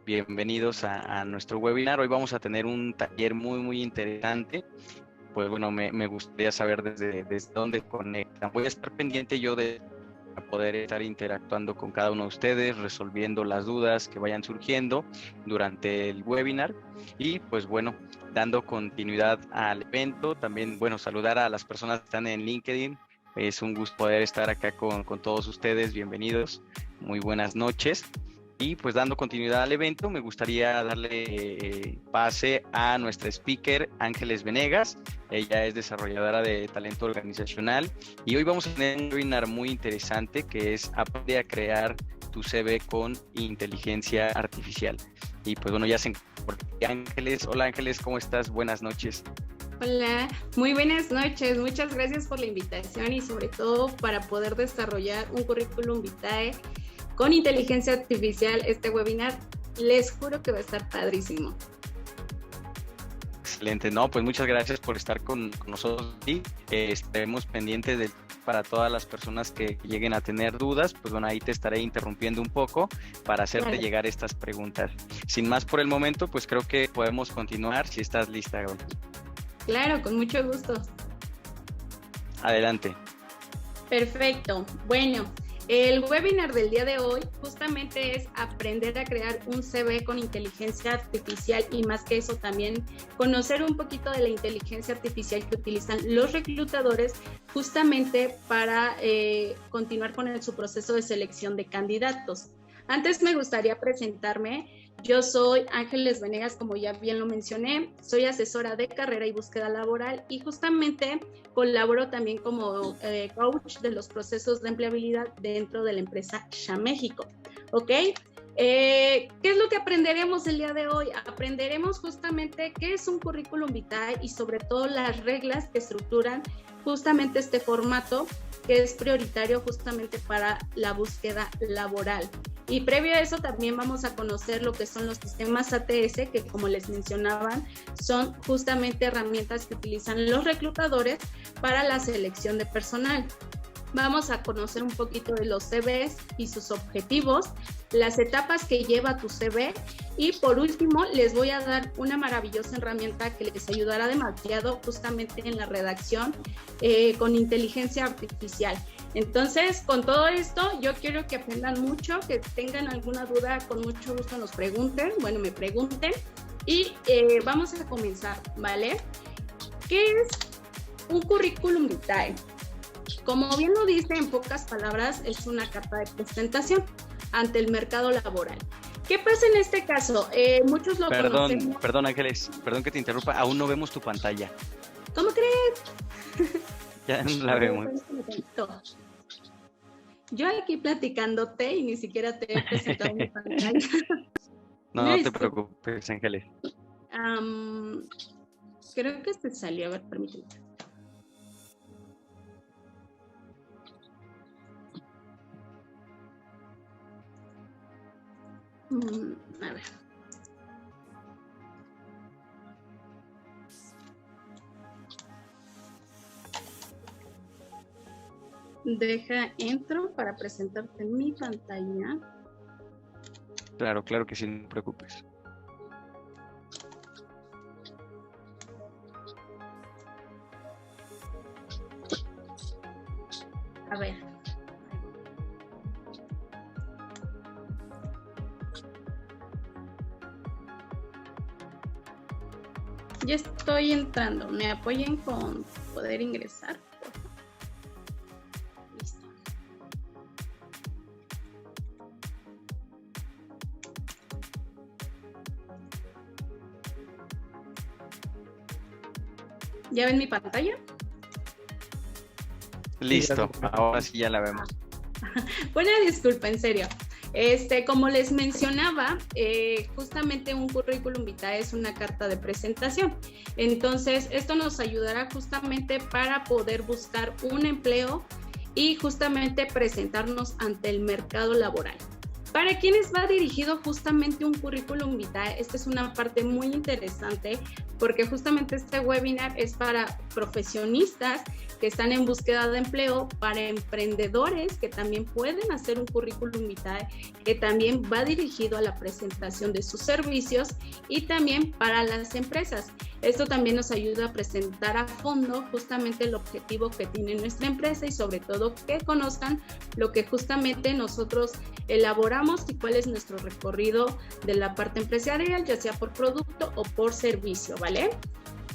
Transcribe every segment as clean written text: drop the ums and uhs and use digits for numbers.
Bienvenidos a nuestro webinar. Hoy vamos a tener un taller muy interesante. Pues bueno, me gustaría saber desde dónde conectan. Voy a estar pendiente yo de poder estar interactuando con cada uno de ustedes, resolviendo las dudas que vayan surgiendo durante el webinar. Y pues bueno, dando continuidad al evento, también bueno, saludar a las personas que están en LinkedIn. Es un gusto poder estar acá con todos ustedes. Bienvenidos, muy buenas noches. Y pues dando continuidad al evento, me gustaría darle pase a nuestra speaker, Ángeles Venegas. Ella es desarrolladora de talento organizacional y hoy vamos a tener un webinar muy interesante que es Aprende a crear tu CV con inteligencia artificial. Y pues bueno, ya se encuentra Ángeles. Hola Ángeles, ¿cómo estás? Buenas noches. Hola, muy buenas noches. Muchas gracias por la invitación y sobre todo para poder desarrollar un currículum vitae con inteligencia artificial. Este webinar, les juro que va a estar padrísimo. Excelente, no, pues muchas gracias por estar con nosotros y estaremos pendientes para todas las personas que lleguen a tener dudas. Pues bueno, ahí te estaré interrumpiendo un poco para hacerte llegar estas preguntas. Sin más por el momento, pues creo que podemos continuar si estás lista, Gaby. Claro, con mucho gusto. Adelante. Perfecto, bueno. El webinar del día de hoy justamente es aprender a crear un CV con inteligencia artificial y más que eso también conocer un poquito de la inteligencia artificial que utilizan los reclutadores justamente para continuar con su proceso de selección de candidatos. Antes me gustaría presentarme. Yo soy Ángeles Venegas, como ya bien lo mencioné, soy asesora de carrera y búsqueda laboral y justamente colaboro también como coach de los procesos de empleabilidad dentro de la empresa SHA México. ¿Ok? ¿Qué es lo que aprenderemos el día de hoy? Aprenderemos justamente qué es un currículum vitae y sobre todo las reglas que estructuran justamente este formato que es prioritario justamente para la búsqueda laboral. Y previo a eso también vamos a conocer lo que son los sistemas ATS, que como les mencionaban, son justamente herramientas que utilizan los reclutadores para la selección de personal. Vamos a conocer un poquito de los CVs y sus objetivos, las etapas que lleva tu CV y por último les voy a dar una maravillosa herramienta que les ayudará demasiado justamente en la redacción con inteligencia artificial. Entonces, con todo esto, yo quiero que aprendan mucho, que tengan alguna duda, con mucho gusto nos pregunten, me pregunten y vamos a comenzar, ¿vale? ¿Qué es un currículum vitae? Como bien lo dice, en pocas palabras, es una carta de presentación ante el mercado laboral. ¿Qué pasa en este caso? Muchos lo conocen. Perdón, Ángeles, perdón que te interrumpa, aún no vemos tu pantalla. ¿Cómo crees? Ya no la vemos. Yo aquí platicándote y ni siquiera te he presentado mi pantalla. No te preocupes, Ángeles. Creo que se salió, a ver, permíteme. A ver. Entro para presentarte mi pantalla. Claro que sí, no te preocupes. A ver. Ya estoy entrando. ¿Me apoyan con poder ingresar? Listo. ¿Ya ven mi pantalla? Listo, ahora sí ya la vemos. Buena disculpa, en serio. Como les mencionaba, justamente un currículum vitae es una carta de presentación. Entonces, esto nos ayudará justamente para poder buscar un empleo y justamente presentarnos ante el mercado laboral. ¿Para quiénes va dirigido justamente un currículum vitae? Esta es una parte muy interesante porque justamente este webinar es para profesionistas que están en búsqueda de empleo, para emprendedores que también pueden hacer un currículum vitae, que también va dirigido a la presentación de sus servicios, y también para las empresas. Esto también nos ayuda a presentar a fondo justamente el objetivo que tiene nuestra empresa y sobre todo que conozcan lo que justamente nosotros elaboramos y cuál es nuestro recorrido de la parte empresarial, ya sea por producto o por servicio, ¿vale?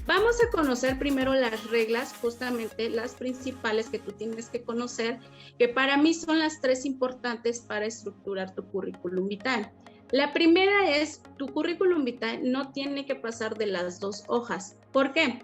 Vamos a conocer primero las reglas, justamente las principales que tú tienes que conocer, que para mí son las 3 importantes para estructurar tu currículum vitae. La primera es, tu currículum vitae no tiene que pasar de las 2 hojas. ¿Por qué?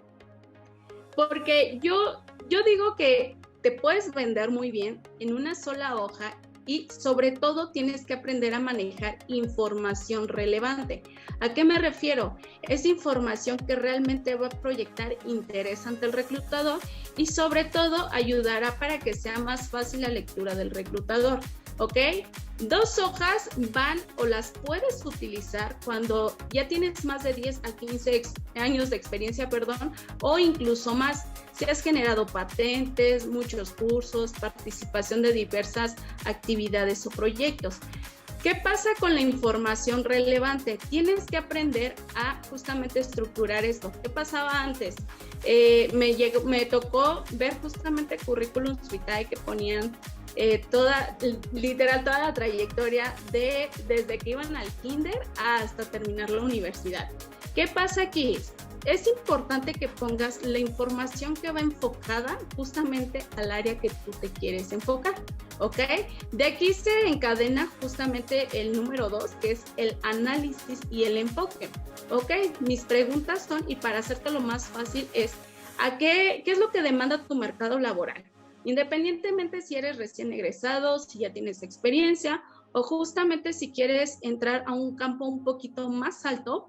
Porque yo digo que te puedes vender muy bien en una sola hoja y sobre todo tienes que aprender a manejar información relevante. ¿A qué me refiero? Es información que realmente va a proyectar interés ante el reclutador y sobre todo ayudará para que sea más fácil la lectura del reclutador. ¿Ok? 2 hojas van o las puedes utilizar cuando ya tienes más de 10 a 15 años de experiencia, o incluso más. Si has generado patentes, muchos cursos, participación de diversas actividades o proyectos. ¿Qué pasa con la información relevante? Tienes que aprender a justamente estructurar esto. ¿Qué pasaba antes? Me tocó ver justamente currículums vitae que ponían literal toda la trayectoria desde que iban al kinder hasta terminar la universidad. ¿Qué pasa aquí? Es importante que pongas la información que va enfocada justamente al área que tú te quieres enfocar, ¿ok? De aquí se encadena justamente el número 2, que es el análisis y el enfoque, ¿ok? Mis preguntas son, y para hacértelo más fácil, es ¿qué es lo que demanda tu mercado laboral? Independientemente si eres recién egresado, si ya tienes experiencia o justamente si quieres entrar a un campo un poquito más alto,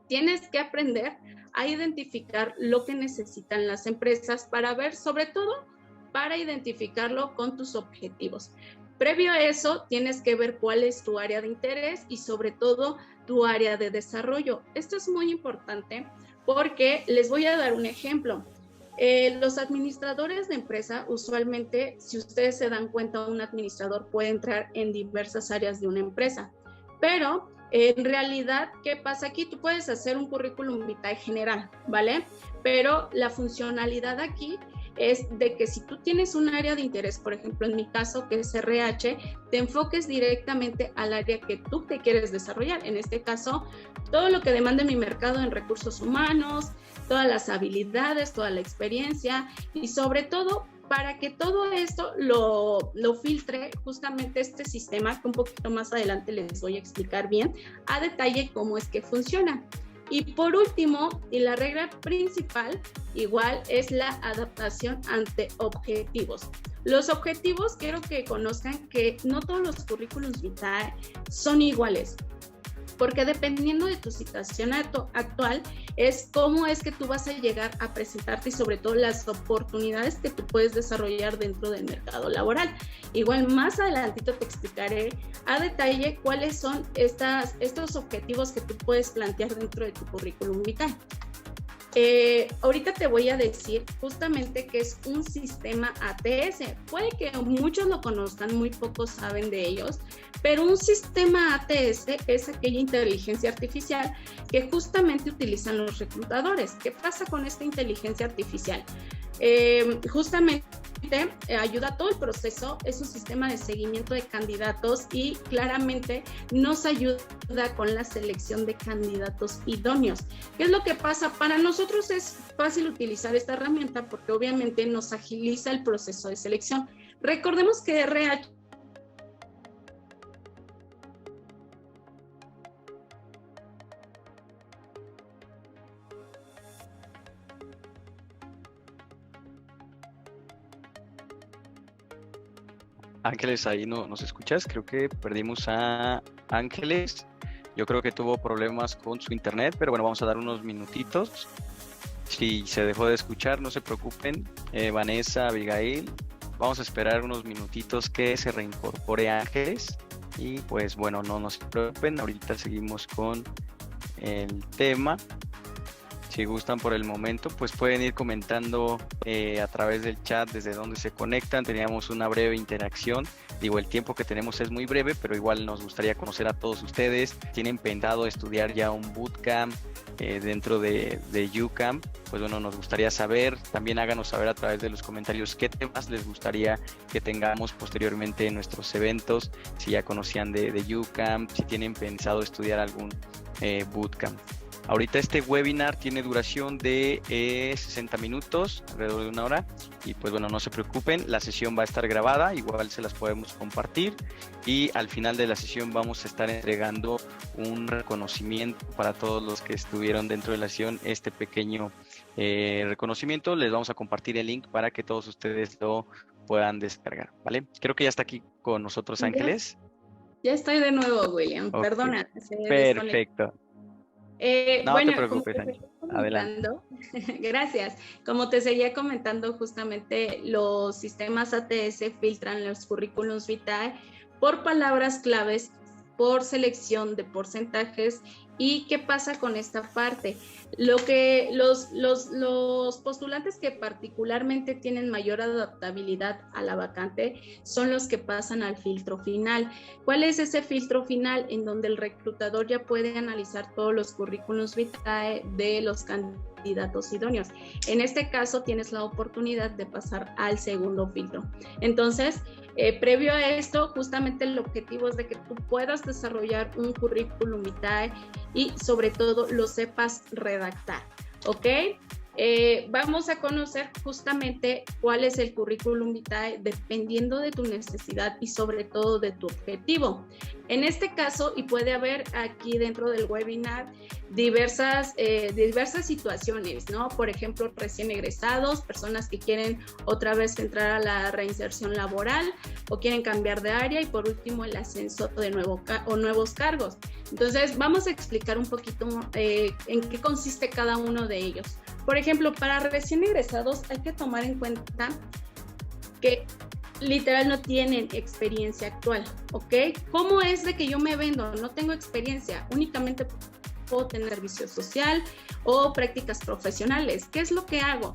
tienes que aprender a identificar lo que necesitan las empresas para ver, sobre todo, para identificarlo con tus objetivos. Previo a eso, tienes que ver cuál es tu área de interés y sobre todo tu área de desarrollo. Esto es muy importante porque les voy a dar un ejemplo. Los administradores de empresa, usualmente, si ustedes se dan cuenta, un administrador puede entrar en diversas áreas de una empresa, pero en realidad, ¿qué pasa aquí? Tú puedes hacer un currículum vitae general, ¿vale? Pero la funcionalidad aquí es de que si tú tienes un área de interés, por ejemplo, en mi caso, que es RH, te enfoques directamente al área que tú te quieres desarrollar. En este caso, todo lo que demande mi mercado en recursos humanos, todas las habilidades, toda la experiencia y sobre todo para que todo esto lo filtre justamente este sistema, que un poquito más adelante les voy a explicar bien a detalle cómo es que funciona. Y por último, y la regla principal, igual, es la adaptación ante objetivos. Los objetivos, quiero que conozcan que no todos los currículums vitae son iguales, porque dependiendo de tu situación actual, es cómo es que tú vas a llegar a presentarte y sobre todo las oportunidades que tú puedes desarrollar dentro del mercado laboral. Igual más adelantito te explicaré a detalle cuáles son estos objetivos que tú puedes plantear dentro de tu currículum vitae. Ahorita te voy a decir justamente que es un sistema ATS. Puede que muchos lo conozcan, muy pocos saben de ellos, pero un sistema ATS es aquella inteligencia artificial que justamente utilizan los reclutadores. ¿Qué pasa con esta inteligencia artificial? Justamente ayuda a todo el proceso, es un sistema de seguimiento de candidatos y claramente nos ayuda con la selección de candidatos idóneos. ¿Qué es lo que pasa? Para nosotros es fácil utilizar esta herramienta porque obviamente nos agiliza el proceso de selección. Recordemos que RH Ángeles, ahí no nos escuchas. Creo que perdimos a Ángeles. Yo creo que tuvo problemas con su internet, pero bueno, vamos a dar unos minutitos. Si se dejó de escuchar, no se preocupen. Vanessa, Abigail, vamos a esperar unos minutitos que se reincorpore Ángeles. Y pues bueno, no se preocupen. Ahorita seguimos con el tema. Si gustan por el momento, pues pueden ir comentando a través del chat desde dónde se conectan. Teníamos una breve interacción. Digo, el tiempo que tenemos es muy breve, pero igual nos gustaría conocer a todos ustedes. ¿Tienen pensado estudiar ya un bootcamp dentro de UCamp? Pues bueno, nos gustaría saber. También háganos saber a través de los comentarios qué temas les gustaría que tengamos posteriormente en nuestros eventos. Si ya conocían de UCamp, si tienen pensado estudiar algún bootcamp. Ahorita este webinar tiene duración de 60 minutos, alrededor de 1 hora, y pues bueno, no se preocupen, la sesión va a estar grabada, igual se las podemos compartir, y al final de la sesión vamos a estar entregando un reconocimiento para todos los que estuvieron dentro de la sesión. Este pequeño reconocimiento les vamos a compartir el link para que todos ustedes lo puedan descargar, ¿vale? Creo que ya está aquí con nosotros Ángeles. Ya estoy de nuevo, William, okay. Perdona. Perfecto. No bueno, te preocupes, adelante. Gracias. Como te seguía comentando, justamente los sistemas ATS filtran los currículums vitae por palabras claves, por selección de porcentajes. ¿Y qué pasa con esta parte? Lo que los postulantes que particularmente tienen mayor adaptabilidad a la vacante son los que pasan al filtro final. ¿Cuál es ese filtro final? En donde el reclutador ya puede analizar todos los currículums vitae de los candidatos idóneos. En este caso tienes la oportunidad de pasar al segundo filtro. Entonces, previo a esto, justamente el objetivo es de que tú puedas desarrollar un currículum vitae y sobre todo lo sepas redactar, ¿ok? Vamos a conocer justamente cuál es el currículum vitae dependiendo de tu necesidad y sobre todo de tu objetivo. En este caso, y puede haber aquí dentro del webinar diversas situaciones, ¿no? Por ejemplo, recién egresados, personas que quieren otra vez entrar a la reinserción laboral o quieren cambiar de área, y por último el ascenso de nuevos cargos. Entonces, vamos a explicar un poquito en qué consiste cada uno de ellos. Por ejemplo, para recién egresados hay que tomar en cuenta que literal no tienen experiencia actual, ¿ok? ¿Cómo es de que yo me vendo? No tengo experiencia, únicamente puedo tener servicio social o prácticas profesionales. ¿Qué es lo que hago?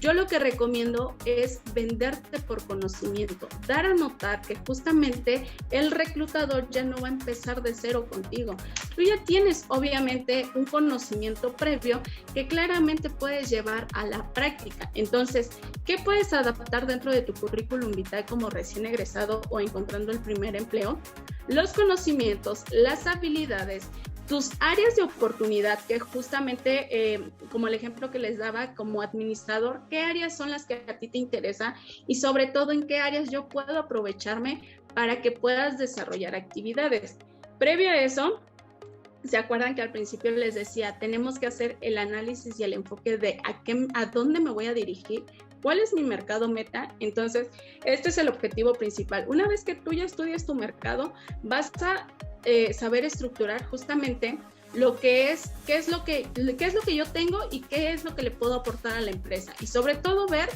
Yo lo que recomiendo es venderte por conocimiento, dar a notar que justamente el reclutador ya no va a empezar de cero contigo. Tú ya tienes obviamente un conocimiento previo que claramente puedes llevar a la práctica. Entonces, ¿qué puedes adaptar dentro de tu currículum vitae como recién egresado o encontrando el primer empleo? Los conocimientos, las habilidades, tus áreas de oportunidad, que justamente, como el ejemplo que les daba como administrador, ¿qué áreas son las que a ti te interesa? Y sobre todo, ¿en qué áreas yo puedo aprovecharme para que puedas desarrollar actividades? Previo a eso, ¿se acuerdan que al principio les decía, tenemos que hacer el análisis y el enfoque de a dónde me voy a dirigir? ¿Cuál es mi mercado meta? Entonces, este es el objetivo principal. Una vez que tú ya estudias tu mercado, vas a saber estructurar justamente lo que es, qué es lo que yo tengo y qué es lo que le puedo aportar a la empresa, y sobre todo ver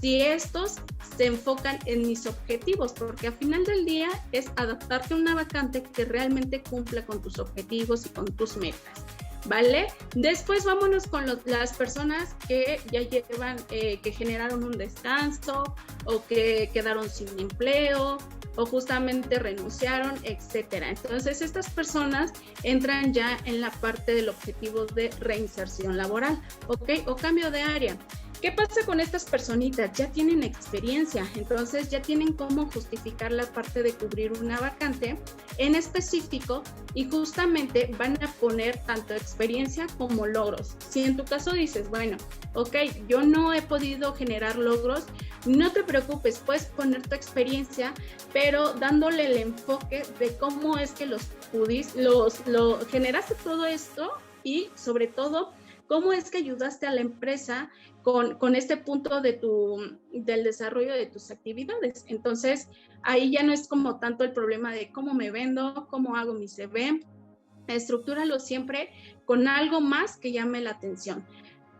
si estos se enfocan en mis objetivos, porque al final del día es adaptarte a una vacante que realmente cumpla con tus objetivos y con tus metas, ¿vale? Después vámonos con las personas que ya llevan, que generaron un descanso o que quedaron sin empleo o justamente renunciaron, etcétera. Entonces, estas personas entran ya en la parte del objetivo de reinserción laboral, ¿ok? O cambio de área. ¿Qué pasa con estas personitas? Ya tienen experiencia, entonces ya tienen cómo justificar la parte de cubrir una vacante en específico, y justamente van a poner tanto experiencia como logros. Si en tu caso dices, bueno, ok, yo no he podido generar logros, no te preocupes, puedes poner tu experiencia, pero dándole el enfoque de cómo es que generaste todo esto, y sobre todo, cómo es que ayudaste a la empresa con este punto del desarrollo de tus actividades. Entonces, ahí ya no es como tanto el problema de cómo me vendo, cómo hago mi CV. Estructúralo siempre con algo más que llame la atención.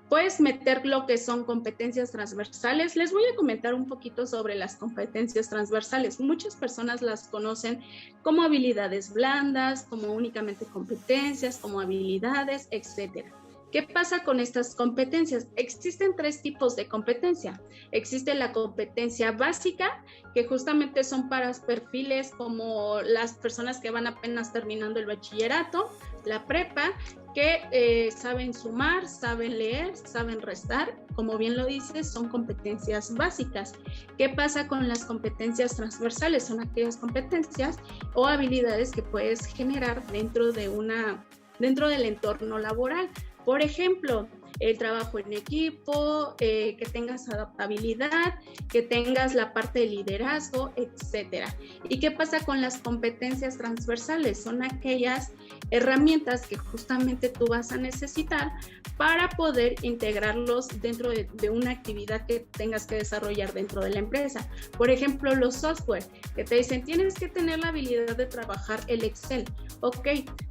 Puedes meter lo que son competencias transversales. Les voy a comentar un poquito sobre las competencias transversales. Muchas personas las conocen como habilidades blandas, como únicamente competencias, como habilidades, etcétera. ¿Qué pasa con estas competencias? Existen 3 tipos de competencia. Existe la competencia básica, que justamente son para perfiles como las personas que van apenas terminando el bachillerato, la prepa, que saben sumar, saben leer, saben restar. Como bien lo dices, son competencias básicas. ¿Qué pasa con las competencias transversales? Son aquellas competencias o habilidades que puedes generar dentro del entorno laboral. Por ejemplo, el trabajo en equipo, que tengas adaptabilidad, que tengas la parte de liderazgo, etcétera. ¿Y qué pasa con las competencias transversales? Son aquellas herramientas que justamente tú vas a necesitar para poder integrarlos dentro de una actividad que tengas que desarrollar dentro de la empresa. Por ejemplo, los software, que te dicen, tienes que tener la habilidad de trabajar el Excel. Ok,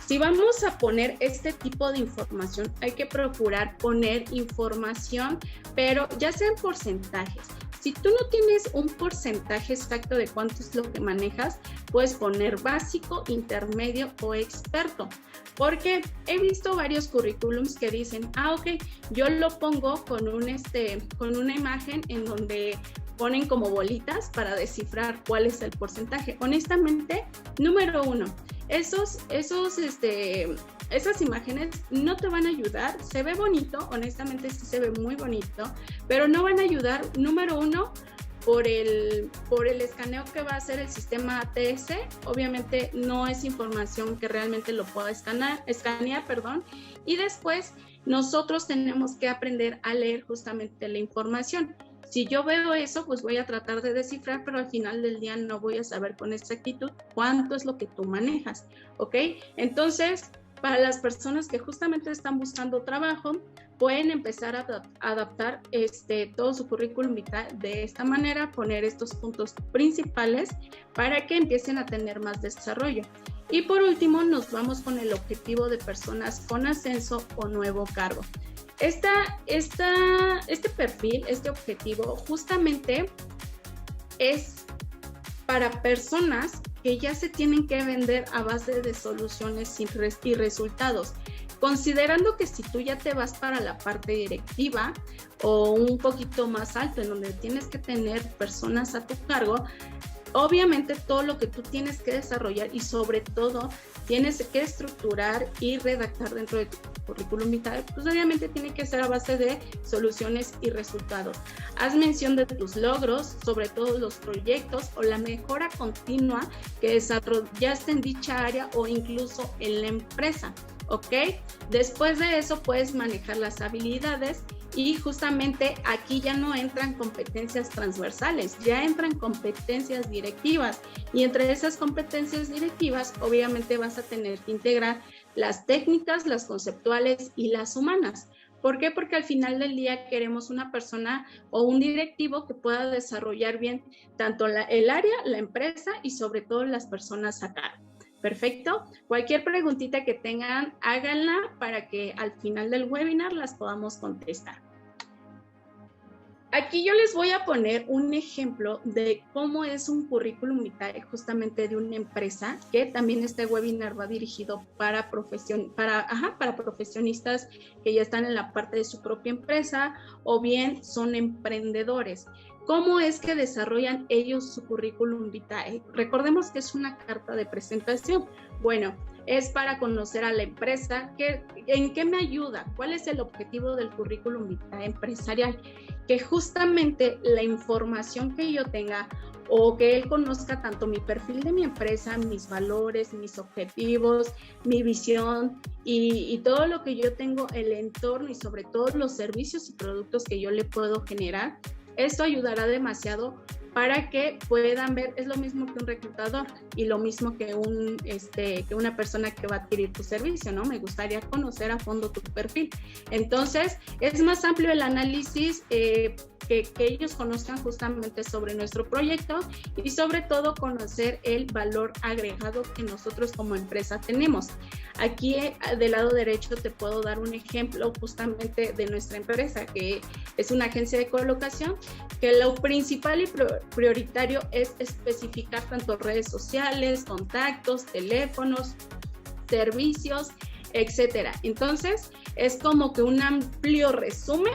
si vamos a poner este tipo de información, hay que procurar poner información, pero ya sean porcentajes. Si tú no tienes un porcentaje exacto de cuánto es lo que manejas, puedes poner básico, intermedio o experto. Porque he visto varios currículums que dicen, ok, yo lo pongo con una imagen en donde ponen como bolitas para descifrar cuál es el porcentaje. Honestamente, número 1, esas imágenes no te van a ayudar. Se ve bonito, honestamente sí se ve muy bonito, pero no van a ayudar, número 1, por el escaneo que va a hacer el sistema ATS. Obviamente no es información que realmente lo pueda escanear, y después nosotros tenemos que aprender a leer justamente la información. Si yo veo eso, pues voy a tratar de descifrar, pero al final del día no voy a saber con exactitud cuánto es lo que tú manejas, ¿ok? Entonces, para las personas que justamente están buscando trabajo, pueden empezar a adaptar todo su currículum vitae de esta manera, poner estos puntos principales para que empiecen a tener más desarrollo. Y por último, nos vamos con el objetivo de personas con ascenso o nuevo cargo. Este perfil, este objetivo, justamente es para personas que ya se tienen que vender a base de soluciones y resultados. Considerando que si tú ya te vas para la parte directiva o un poquito más alto, en donde tienes que tener personas a tu cargo, obviamente todo lo que tú tienes que desarrollar y sobre todo tienes que estructurar y redactar dentro de tu currículum vitae, pues obviamente tiene que ser a base de soluciones y resultados. Haz mención de tus logros, sobre todo los proyectos o la mejora continua que desarrollaste en dicha área o incluso en la empresa, ¿ok? Después de eso puedes manejar las habilidades. Y justamente aquí ya no entran competencias transversales, ya entran competencias directivas. Y entre esas competencias directivas, obviamente vas a tener que integrar las técnicas, las conceptuales y las humanas. ¿Por qué? Porque al final del día queremos una persona o un directivo que pueda desarrollar bien tanto el área, la empresa y sobre todo las personas a cargo. Perfecto. Cualquier preguntita que tengan, háganla para que al final del webinar las podamos contestar. Aquí yo les voy a poner un ejemplo de cómo es un currículum vitae justamente de una empresa, que también este webinar va dirigido para profesionistas que ya están en la parte de su propia empresa o bien son emprendedores. ¿Cómo es que desarrollan ellos su currículum vitae? Recordemos que es una carta de presentación. Bueno, es para conocer a la empresa, en qué me ayuda, cuál es el objetivo del currículum vitae empresarial, que justamente la información que yo tenga o que él conozca tanto mi perfil de mi empresa, mis valores, mis objetivos, mi visión y todo lo que yo tengo, el entorno y sobre todo los servicios y productos que yo le puedo generar. Esto ayudará demasiado para que puedan ver, es lo mismo que un reclutador y lo mismo que una persona que va a adquirir tu servicio, ¿no? Me gustaría conocer a fondo tu perfil. Entonces, es más amplio el análisis, que ellos conozcan justamente sobre nuestro proyecto y sobre todo conocer el valor agregado que nosotros como empresa tenemos. Aquí del lado derecho te puedo dar un ejemplo justamente de nuestra empresa, que es una agencia de colocación, que lo principal y prioritario es especificar tanto redes sociales, contactos, teléfonos, servicios, etcétera. Entonces, es como que un amplio resumen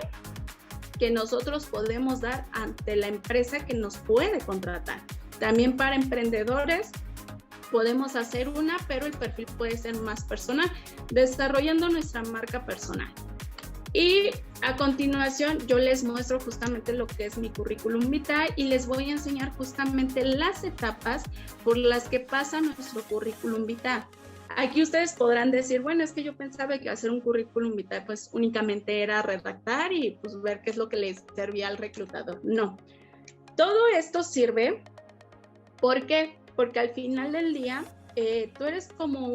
que nosotros podemos dar ante la empresa que nos puede contratar. También para emprendedores podemos hacer una, pero el perfil puede ser más personal, desarrollando nuestra marca personal. Y a continuación yo les muestro justamente lo que es mi currículum vitae y les voy a enseñar justamente las etapas por las que pasa nuestro currículum vitae. Aquí ustedes podrán decir, bueno, es que yo pensaba que hacer un currículum vitae pues únicamente era redactar y pues ver qué es lo que les servía al reclutador. No, todo esto sirve, ¿por qué? Porque al final del día, tú eres como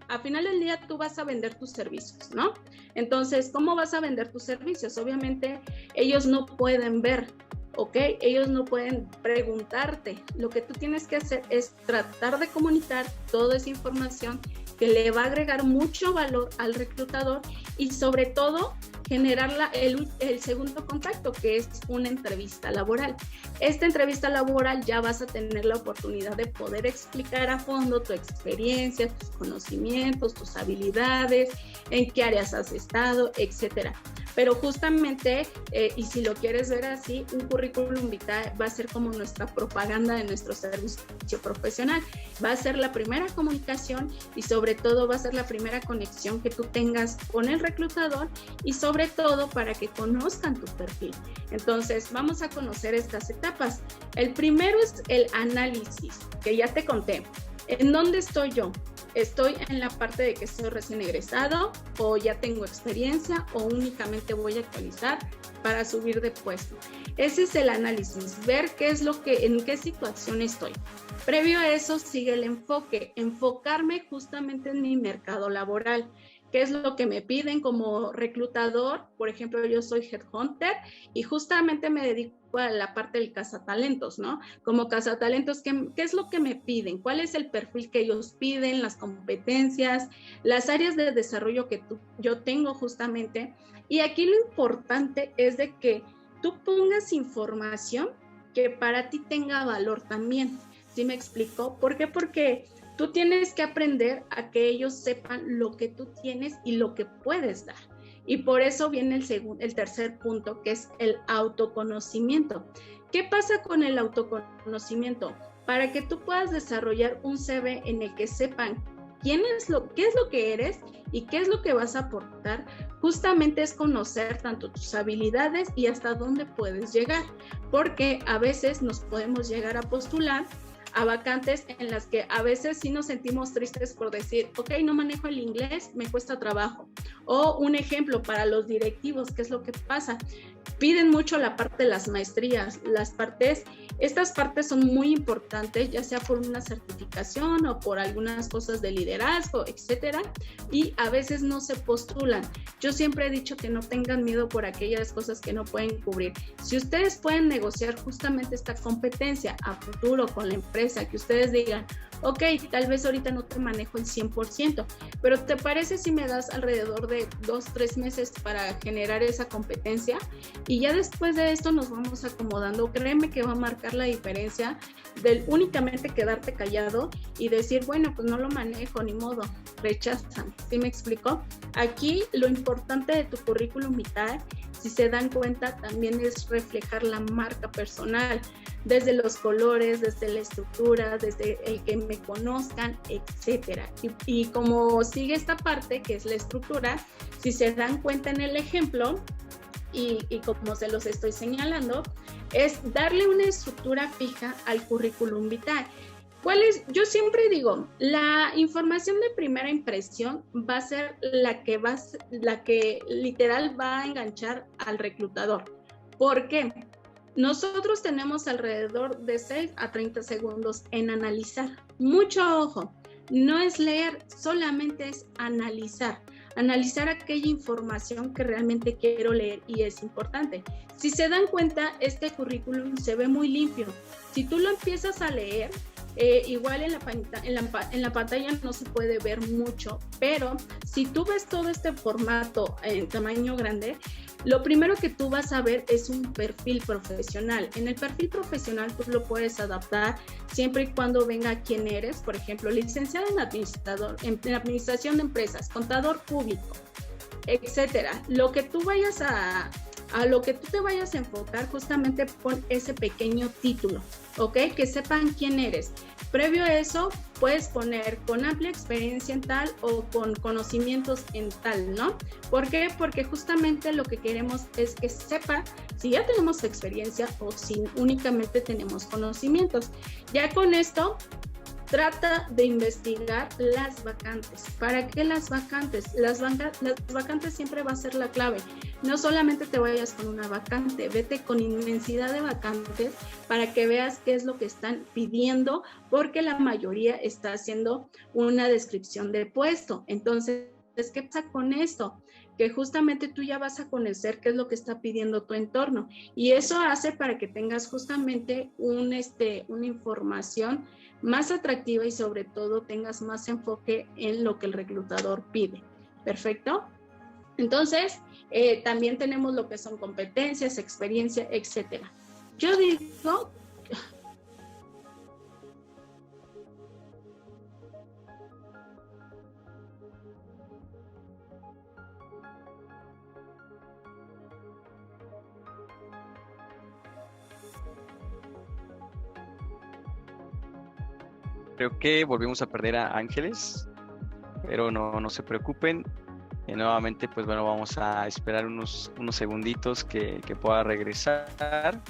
al final del día tú vas a vender tus servicios, ¿no? Entonces, ¿cómo vas a vender tus servicios? Obviamente ellos no pueden ver, ¿ok? Ellos no pueden preguntarte. Lo que tú tienes que hacer es tratar de comunicar toda esa información que le va a agregar mucho valor al reclutador y sobre todo generar el segundo contacto, que es una entrevista laboral. Esta entrevista laboral ya vas a tener la oportunidad de poder explicar a fondo tu experiencia, tus conocimientos, tus habilidades, en qué áreas has estado, etcétera. Pero justamente, y si lo quieres ver así, un currículum vitae va a ser como nuestra propaganda de nuestro servicio profesional. Va a ser la primera comunicación y sobre todo va a ser la primera conexión que tú tengas con el reclutador y sobre todo para que conozcan tu perfil. Entonces, vamos a conocer estas etapas. El primero es el análisis, que ya te conté. ¿En dónde estoy yo? ¿Estoy en la parte de que soy recién egresado o ya tengo experiencia o únicamente voy a actualizar para subir de puesto? Ese es el análisis, ver qué es en qué situación estoy. Previo a eso sigue el enfoque, enfocarme justamente en mi mercado laboral. ¿Qué es lo que me piden como reclutador? Por ejemplo, yo soy headhunter y justamente me dedico a la parte del cazatalentos, ¿no? Como cazatalentos, ¿qué es lo que me piden? ¿Cuál es el perfil que ellos piden? Las competencias, las áreas de desarrollo que yo tengo justamente. Y aquí lo importante es de que tú pongas información que para ti tenga valor también. ¿Sí me explico? ¿Por qué? Porque tú tienes que aprender a que ellos sepan lo que tú tienes y lo que puedes dar. Y por eso viene el tercer punto, que es el autoconocimiento. ¿Qué pasa con el autoconocimiento? Para que tú puedas desarrollar un CV en el que sepan qué es lo que eres y qué es lo que vas a aportar, justamente es conocer tanto tus habilidades y hasta dónde puedes llegar. Porque a veces nos podemos llegar a postular a vacantes en las que a veces sí nos sentimos tristes por decir, ok, no manejo el inglés, me cuesta trabajo. O un ejemplo para los directivos, ¿qué es lo que pasa? Piden mucho la parte de las maestrías, estas partes son muy importantes, ya sea por una certificación o por algunas cosas de liderazgo, etcétera, y a veces no se postulan. Yo siempre he dicho que no tengan miedo por aquellas cosas que no pueden cubrir. Si ustedes pueden negociar justamente esta competencia a futuro con la empresa, que ustedes digan, ok, tal vez ahorita no te manejo el 100%, pero ¿te parece si me das alrededor de 2-3 meses para generar esa competencia? Y ya después de esto nos vamos acomodando. Créeme que va a marcar la diferencia del únicamente quedarte callado y decir, bueno, pues no lo manejo, ni modo, rechazan. ¿Sí me explico? Aquí lo importante de tu currículum vitae, si se dan cuenta, también es reflejar la marca personal, desde los colores, desde la estructura, desde el que me conozcan, etcétera. Y como sigue esta parte, que es la estructura, si se dan cuenta en el ejemplo, y como se los estoy señalando, es darle una estructura fija al currículum vitae. Yo siempre digo, la información de primera impresión va a ser la que literal va a enganchar al reclutador. ¿Por qué? Nosotros tenemos alrededor de 6 a 30 segundos en analizar. Mucho ojo, no es leer, solamente es analizar aquella información que realmente quiero leer y es importante. Si se dan cuenta, este currículum se ve muy limpio. Si tú lo empiezas a leer, igual en la pantalla no se puede ver mucho, pero si tú ves todo este formato en tamaño grande, Lo primero que tú vas a ver es un perfil profesional. En el perfil profesional tú lo puedes adaptar siempre y cuando venga quién eres, por ejemplo, licenciado en administración de empresas, contador público, etcétera. Lo que tú vayas a lo que tú te vayas a enfocar, justamente pon ese pequeño título, ¿ok? Que sepan quién eres. Previo a eso, puedes poner con amplia experiencia en tal o con conocimientos en tal, ¿no? ¿Por qué? Porque justamente lo que queremos es que sepa si ya tenemos experiencia o si únicamente tenemos conocimientos. Ya con esto, trata de investigar las vacantes. ¿Para qué las vacantes? Las vacantes siempre va a ser la clave. No solamente te vayas con una vacante, vete con inmensidad de vacantes para que veas qué es lo que están pidiendo, porque la mayoría está haciendo una descripción de puesto. Entonces, ¿qué pasa con esto? Que justamente tú ya vas a conocer qué es lo que está pidiendo tu entorno, y eso hace para que tengas justamente una información más atractiva y sobre todo tengas más enfoque en lo que el reclutador pide. ¿Perfecto? Entonces, también tenemos lo que son competencias, experiencia, etcétera. Yo digo... Creo que volvimos a perder a Ángeles, pero no se preocupen. Nuevamente, pues bueno, vamos a esperar unos segunditos que pueda regresar.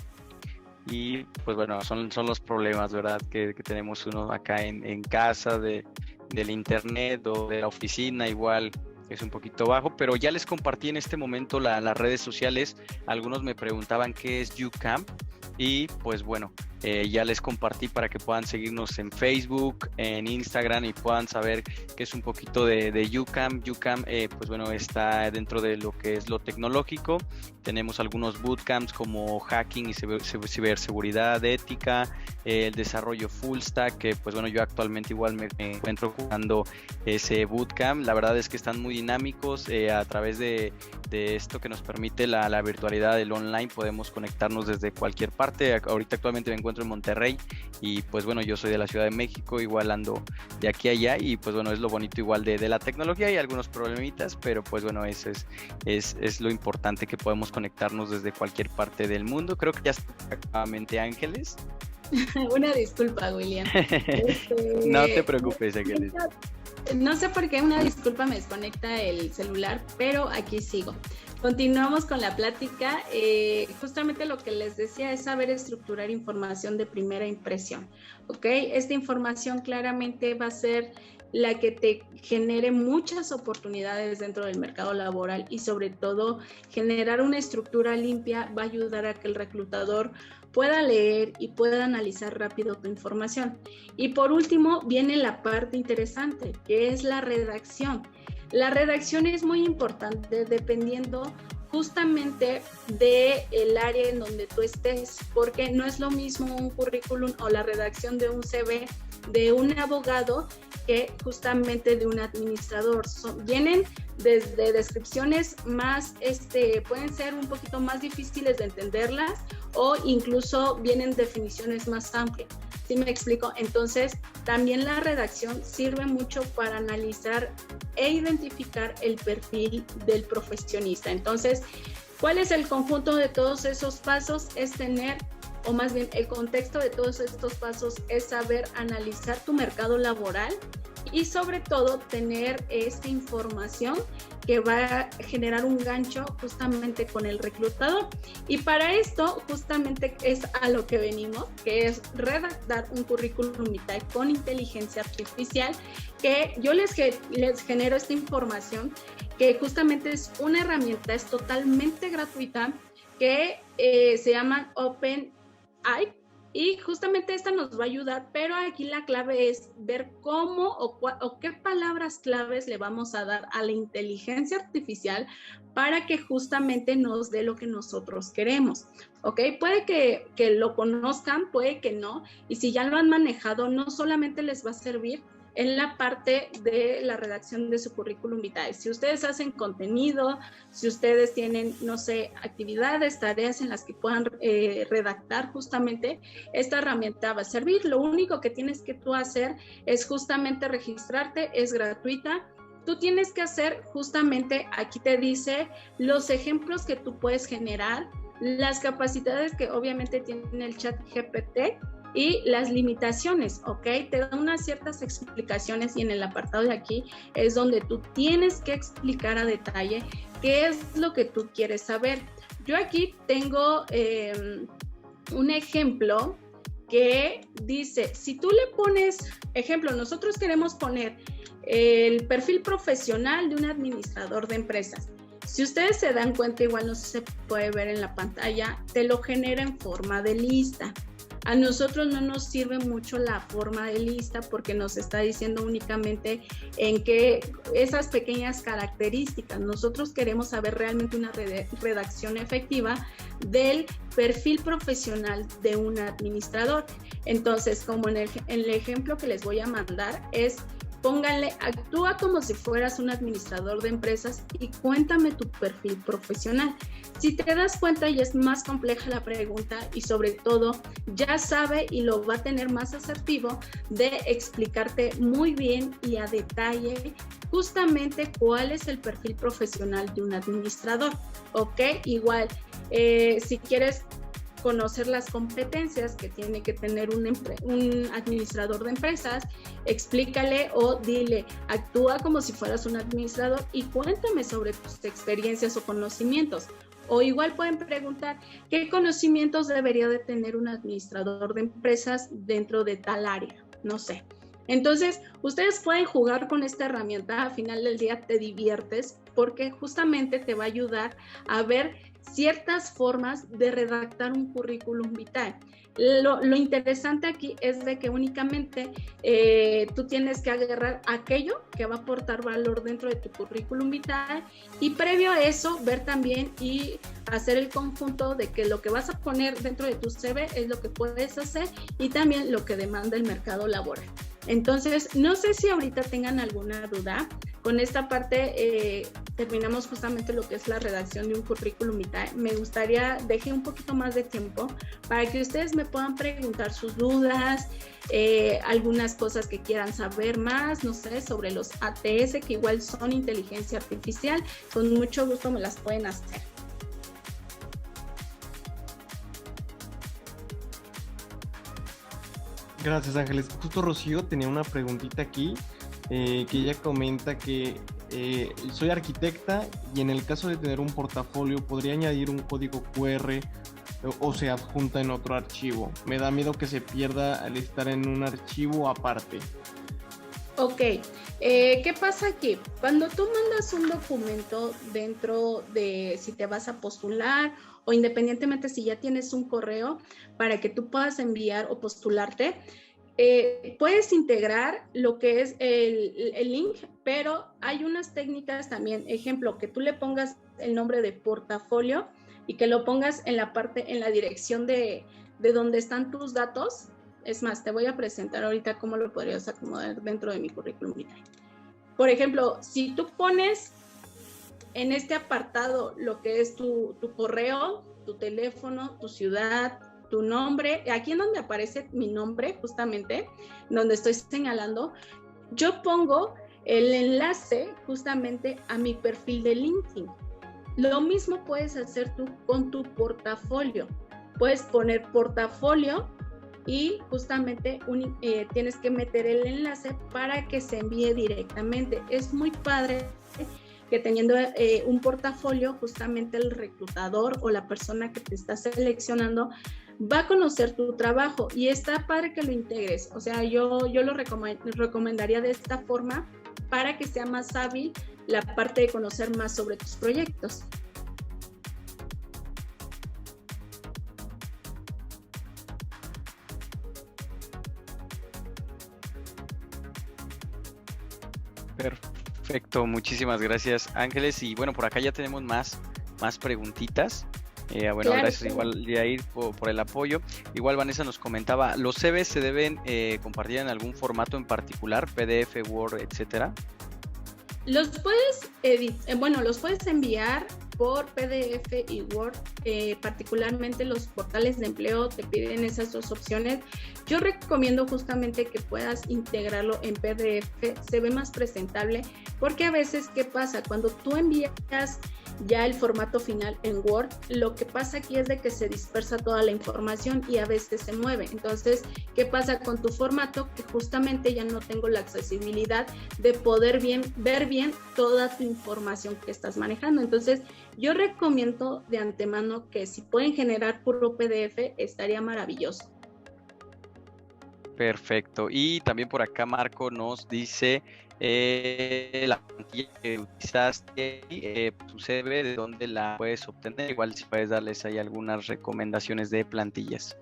Y pues bueno, son los problemas, ¿verdad? Que tenemos uno acá en casa del internet o de la oficina, igual es un poquito bajo, pero ya les compartí en este momento las redes sociales. Algunos me preguntaban qué es YouCamp, y pues bueno, ya les compartí para que puedan seguirnos en Facebook, en Instagram, y puedan saber qué es un poquito de YouCamp. YouCamp, pues bueno, está dentro de lo que es lo tecnológico. Tenemos algunos bootcamps como hacking y ciberseguridad, ética, el desarrollo full stack, que pues bueno, yo actualmente igual me encuentro jugando ese bootcamp. La verdad es que están muy dinámicos. A través de esto que nos permite la virtualidad del online, podemos conectarnos desde cualquier parte. Ahorita actualmente me encuentro en Monterrey, y pues bueno, yo soy de la Ciudad de México, igual ando de aquí a allá, y pues bueno, es lo bonito igual de la tecnología. Hay algunos problemitas, pero pues bueno, eso es lo importante, que podemos conectarnos desde cualquier parte del mundo. Creo que ya está nuevamente Ángeles. Una disculpa, William. No te preocupes, Ángeles. No sé por qué, una disculpa, me desconecta el celular, pero aquí sigo. Continuamos con la plática. Justamente lo que les decía es saber estructurar información de primera impresión, ¿ok? Esta información claramente va a ser la que te genere muchas oportunidades dentro del mercado laboral, y sobre todo generar una estructura limpia va a ayudar a que el reclutador pueda leer y pueda analizar rápido tu información. Y por último viene la parte interesante, que es la redacción. La redacción es muy importante dependiendo justamente del área en donde tú estés, porque no es lo mismo un currículum o la redacción de un CV de un abogado que justamente de un administrador. Vienen desde descripciones más, pueden ser un poquito más difíciles de entenderlas, o incluso vienen definiciones más amplias. ¿Sí me explico? Entonces, también la redacción sirve mucho para analizar e identificar el perfil del profesionista. Entonces, ¿cuál es el conjunto de todos esos pasos? Es tener, o más bien el contexto de todos estos pasos es saber analizar tu mercado laboral, y sobre todo tener esta información que va a generar un gancho justamente con el reclutador. Y para esto justamente es a lo que venimos, que es redactar un currículum vitae con inteligencia artificial, que yo les genero esta información, que justamente es una herramienta, es totalmente gratuita, que se llama OpenAI. Y justamente esta nos va a ayudar, pero aquí la clave es ver cómo o qué palabras claves le vamos a dar a la inteligencia artificial para que justamente nos dé lo que nosotros queremos, ¿ok? Puede que lo conozcan, puede que no, y si ya lo han manejado, no solamente les va a servir en la parte de la redacción de su currículum vitae. Si ustedes hacen contenido, si ustedes tienen, no sé, actividades, tareas en las que puedan redactar, justamente esta herramienta va a servir. Lo único que tienes que tú hacer es justamente registrarte, es gratuita. Tú tienes que hacer justamente, aquí te dice los ejemplos que tú puedes generar, las capacidades que obviamente tiene el chat GPT y las limitaciones, ¿ok? Te da unas ciertas explicaciones y en el apartado de aquí es donde tú tienes que explicar a detalle qué es lo que tú quieres saber. Yo aquí tengo un ejemplo que dice, si tú le pones, ejemplo, nosotros queremos poner el perfil profesional de un administrador de empresas. Si ustedes se dan cuenta, igual no se puede ver en la pantalla, te lo genera en forma de lista. A nosotros no nos sirve mucho la forma de lista porque nos está diciendo únicamente en qué esas pequeñas características. Nosotros queremos saber realmente una redacción efectiva del perfil profesional de un administrador. Entonces, como en el ejemplo que les voy a mandar es: pónganle, actúa como si fueras un administrador de empresas y cuéntame tu perfil profesional. Si te das cuenta, ya es más compleja la pregunta y sobre todo ya sabe y lo va a tener más asertivo de explicarte muy bien y a detalle justamente cuál es el perfil profesional de un administrador, ¿ok? Igual, si quieres conocer las competencias que tiene que tener un administrador de empresas, explícale o dile, actúa como si fueras un administrador y cuéntame sobre tus experiencias o conocimientos. O igual pueden preguntar, ¿qué conocimientos debería de tener un administrador de empresas dentro de tal área? No sé. Entonces, ustedes pueden jugar con esta herramienta, al final del día te diviertes porque justamente te va a ayudar a ver ciertas formas de redactar un currículum vitae. Lo interesante aquí es de que únicamente tú tienes que agarrar aquello que va a aportar valor dentro de tu currículum vitae y previo a eso ver también y hacer el conjunto de que lo que vas a poner dentro de tu CV es lo que puedes hacer y también lo que demanda el mercado laboral. Entonces, no sé si ahorita tengan alguna duda. Con esta parte terminamos justamente lo que es la redacción de un currículum vitae. Me gustaría, deje un poquito más de tiempo para que ustedes me puedan preguntar sus dudas, algunas cosas que quieran saber más, no sé, sobre los ATS, que igual son inteligencia artificial. Con mucho gusto me las pueden hacer. Gracias, Ángeles. Justo Rocío tenía una preguntita aquí, que ella comenta que soy arquitecta y en el caso de tener un portafolio podría añadir un código QR o se adjunta en otro archivo. Me da miedo que se pierda al estar en un archivo aparte. Ok, ¿qué pasa aquí? Cuando tú mandas un documento dentro de si te vas a postular o independientemente si ya tienes un correo para que tú puedas enviar o postularte, puedes integrar lo que es el link, pero hay unas técnicas también, ejemplo, que tú le pongas el nombre de portafolio y que lo pongas en la parte, en la dirección de donde están tus datos. Es más, te voy a presentar ahorita cómo lo podrías acomodar dentro de mi currículum vitae. Por ejemplo, si tú pones en este apartado lo que es tu correo, tu teléfono, tu ciudad, tu nombre, aquí en donde aparece mi nombre justamente, donde estoy señalando, yo pongo el enlace justamente a mi perfil de LinkedIn. Lo mismo puedes hacer tú con tu portafolio. Puedes poner portafolio y justamente tienes que meter el enlace para que se envíe directamente. Es muy padre que teniendo un portafolio, justamente el reclutador o la persona que te está seleccionando va a conocer tu trabajo y está padre que lo integres. O sea, yo lo recomendaría de esta forma para que sea más hábil la parte de conocer más sobre tus proyectos. Perfecto, muchísimas gracias, Ángeles. Y bueno, por acá ya tenemos más preguntitas. Bueno, Claro, gracias claro. igual Jair por el apoyo. Igual Vanessa nos comentaba, ¿los CVs se deben compartir en algún formato en particular, PDF, Word, etcétera? Los puedes los puedes enviar por PDF y Word, particularmente los portales de empleo te piden esas dos opciones. Yo recomiendo justamente que puedas integrarlo en PDF, se ve más presentable, porque a veces, ¿qué pasa? Cuando tú envías ya el formato final en Word, lo que pasa aquí es de que se dispersa toda la información y a veces se mueve. Entonces, ¿qué pasa con tu formato? Que justamente ya no tengo la accesibilidad de poder ver bien toda tu información que estás manejando. Entonces, yo recomiendo de antemano que si pueden generar puro PDF, estaría maravilloso. Perfecto. Y también por acá Marco nos dice la plantilla que utilizaste, tu CV, de dónde la puedes obtener. Igual si puedes darles ahí algunas recomendaciones de plantillas.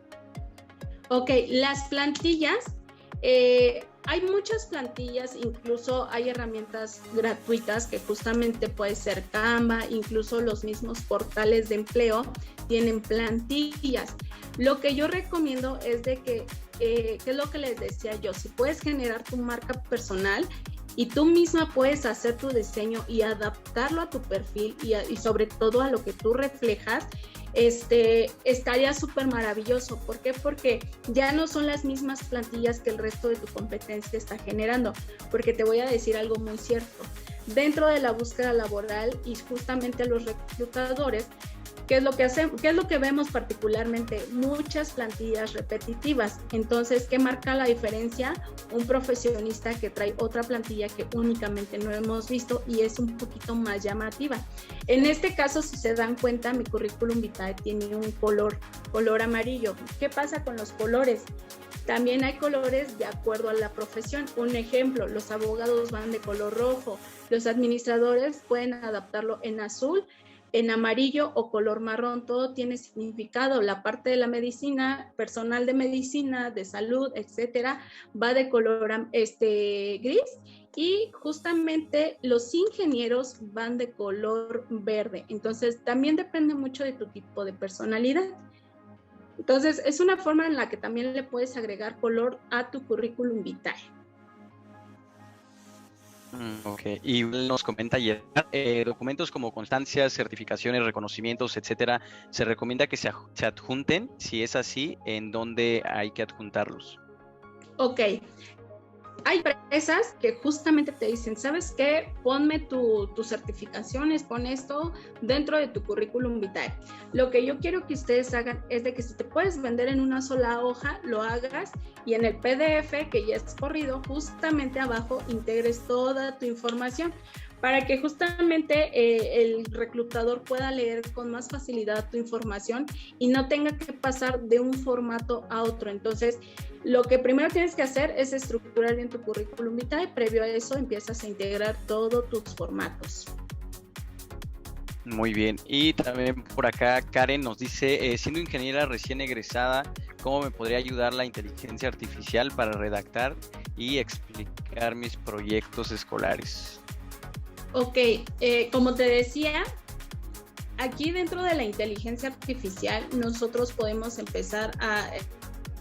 Ok, las plantillas, hay muchas plantillas, incluso hay herramientas gratuitas que justamente puede ser Canva, incluso los mismos portales de empleo tienen plantillas. Lo que yo recomiendo es de que, ¿qué es lo que les decía yo? Si puedes generar tu marca personal y tú misma puedes hacer tu diseño y adaptarlo a tu perfil y sobre todo a lo que tú reflejas, estaría súper maravilloso. ¿Por qué? Porque ya no son las mismas plantillas que el resto de tu competencia está generando, porque te voy a decir algo muy cierto. Dentro de la búsqueda laboral y justamente a los reclutadores, ¿qué es lo que hacemos? ¿Qué es lo que vemos particularmente? Muchas plantillas repetitivas. Entonces, ¿qué marca la diferencia? Un profesionista que trae otra plantilla que únicamente no hemos visto y es un poquito más llamativa. En este caso, si se dan cuenta, mi currículum vitae tiene un color amarillo. ¿Qué pasa con los colores? También hay colores de acuerdo a la profesión. Un ejemplo, los abogados van de color rojo, los administradores pueden adaptarlo en azul, en amarillo o color marrón. Todo tiene significado. La parte de la medicina, personal de medicina, de salud, etcétera, va de color gris, y justamente los ingenieros van de color verde. Entonces, también depende mucho de tu tipo de personalidad. Entonces, es una forma en la que también le puedes agregar color a tu currículum vitae. Ok, y nos comenta ayer, documentos como constancias, certificaciones, reconocimientos, etcétera, se recomienda que se adjunten. Si es así, ¿en dónde hay que adjuntarlos? Ok, hay empresas que justamente te dicen, ¿sabes qué? Ponme tus certificaciones, pon esto dentro de tu currículum vitae. Lo que yo quiero que ustedes hagan es de que si te puedes vender en una sola hoja, lo hagas, y en el PDF que ya es corrido, justamente abajo integres toda tu información para que justamente el reclutador pueda leer con más facilidad tu información y no tenga que pasar de un formato a otro. Entonces, lo que primero tienes que hacer es estructurar bien tu currículum vitae. Previo a eso empiezas a integrar todos tus formatos. Muy bien. Y también por acá Karen nos dice, siendo ingeniera recién egresada, ¿cómo me podría ayudar la inteligencia artificial para redactar y explicar mis proyectos escolares? Ok, como te decía, aquí dentro de la inteligencia artificial nosotros podemos empezar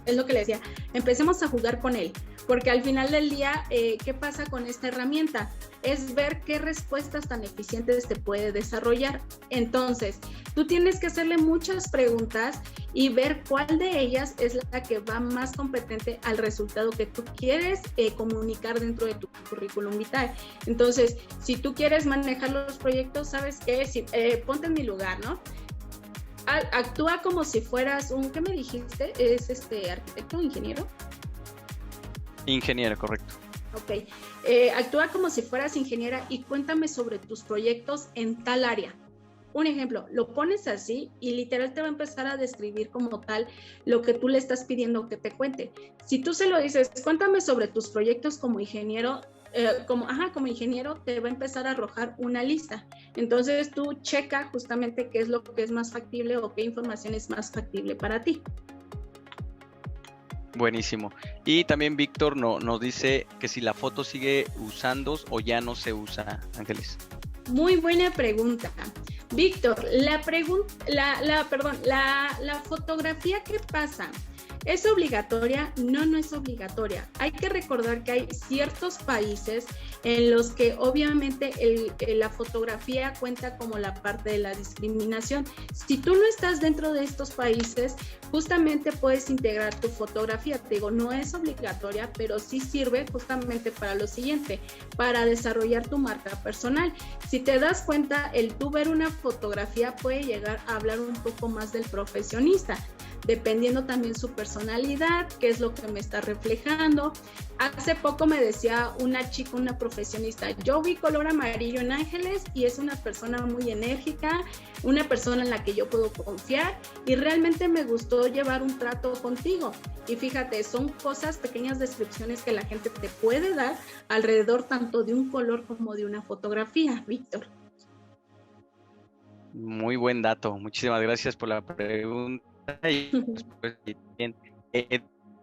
es lo que le decía, empecemos a jugar con él, porque al final del día, ¿qué pasa con esta herramienta? Es ver qué respuestas tan eficientes te puede desarrollar. Entonces, tú tienes que hacerle muchas preguntas y ver cuál de ellas es la que va más competente al resultado que tú quieres comunicar dentro de tu currículum vitae. Entonces, si tú quieres manejar los proyectos, ¿sabes qué? Ponte en mi lugar, ¿no? Actúa como si fueras ¿qué me dijiste? ¿Es arquitecto o ingeniero? Ingeniero, correcto. Ok, actúa como si fueras ingeniera y cuéntame sobre tus proyectos en tal área. Un ejemplo, lo pones así y literal te va a empezar a describir como tal lo que tú le estás pidiendo que te cuente. Si tú se lo dices, cuéntame sobre tus proyectos como ingeniero, como ingeniero, te va a empezar a arrojar una lista. Entonces tú checa justamente qué es lo que es más factible o qué información es más factible para ti. Buenísimo. Y también Víctor nos dice que si la foto sigue usándose o ya no se usa, Ángeles. Muy buena pregunta. Víctor, la fotografía, ¿qué pasa? ¿Es obligatoria? No, no es obligatoria. Hay que recordar que hay ciertos países en los que obviamente la fotografía cuenta como la parte de la discriminación. Si tú no estás dentro de estos países, justamente puedes integrar tu fotografía. Te digo, no es obligatoria, pero sí sirve justamente para lo siguiente, para desarrollar tu marca personal. Si te das cuenta, el tú ver una fotografía puede llegar a hablar un poco más del profesionista, dependiendo también su personalidad, qué es lo que me está reflejando. Hace poco me decía una chica, una profesionista, yo vi color amarillo en Ángeles y es una persona muy enérgica, una persona en la que yo puedo confiar y realmente me gustó llevar un trato contigo. Y fíjate, son cosas, pequeñas descripciones que la gente te puede dar alrededor tanto de un color como de una fotografía, Víctor. Muy buen dato. Muchísimas gracias por la pregunta. Y pues, bien,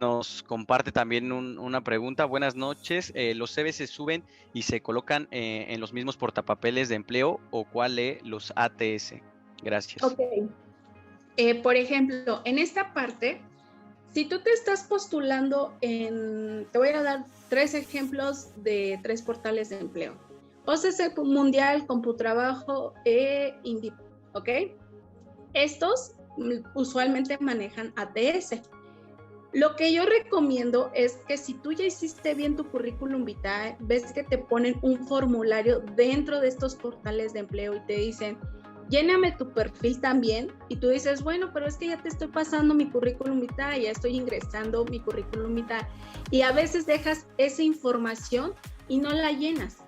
nos comparte también una pregunta. Buenas noches. ¿Los CV se suben y se colocan en los mismos portapapeles de empleo o cuál los ATS? Gracias. Ok. Por ejemplo, en esta parte, si tú te estás postulando te voy a dar 3 ejemplos de 3 portales de empleo. OCC Mundial, Computrabajo Indeed, ¿ok? Estos usualmente manejan ATS. Lo que yo recomiendo es que si tú ya hiciste bien tu currículum vitae, ves que te ponen un formulario dentro de estos portales de empleo y te dicen, lléname tu perfil también, y tú dices, bueno, pero es que ya te estoy pasando mi currículum vitae, ya estoy ingresando mi currículum vitae, y a veces dejas esa información y no la llenas.